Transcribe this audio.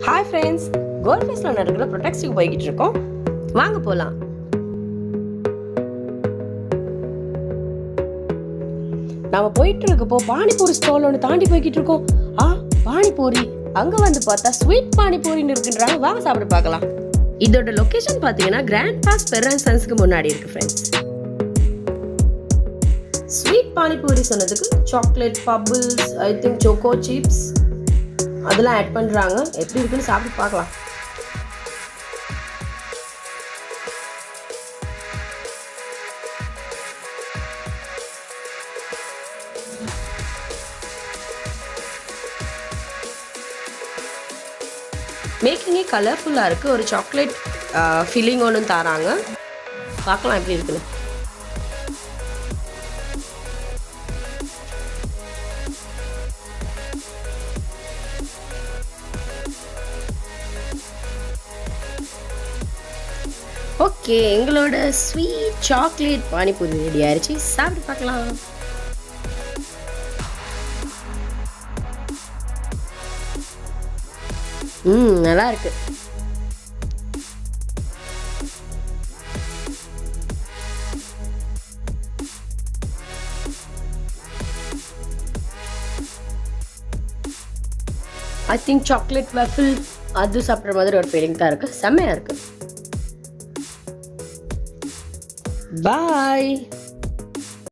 Hi friends, கோல்ஃபேஸில் நடக்கிற protective போய்கிட்டு இருக்கோம். வாங்க போகலாம். நம்ம போயிட்டு இருக்கப்போ பானிபூரி ஸ்டால் ஒன்று தாண்டி போய்கிட்டு இருக்கோம். பானிபூரி அங்கே வந்து பார்த்தா ஸ்வீட் பானிபூரின்னு இருக்குன்றாங்க. வாங்க சாப்பிட பார்க்கலாம். இதோட லொக்கேஷன் பார்த்தீங்கன்னா கிராண்ட்பாஸ் பெர்ரன்சன்ஸ்க்கு முன்னாடி இருக்கு ஃப்ரெண்ட்ஸ். ஸ்வீட் பானிபூரி சொன்னதுக்கு chocolate bubbles, I think choco chips அதெல்லாம் ஆட் பண்ணுறாங்க. எப்படி இருக்குன்னு சாப்பிட்டு பார்க்கலாம். மேக்கிங்கே கலர்ஃபுல்லாக இருக்குது. ஒரு சாக்லேட் ஃபில்லிங் ஒன்று தராங்க. பார்க்கலாம் எப்படி இருக்குன்னு. ஓகே, எங்களோட ஸ்வீட் சாக்லேட் பானிபூரி ரெடி ஆயிடுச்சு. சாப்பிட்டு பார்க்கலாம். நல்லா இருக்கு. ஐ திங்க் சாக்லேட் வஃபிள் அது சாப்பிட்ற மாதிரி ஒரு ஃபீலிங் தான் இருக்கு. செம்மையா இருக்கு. Bye.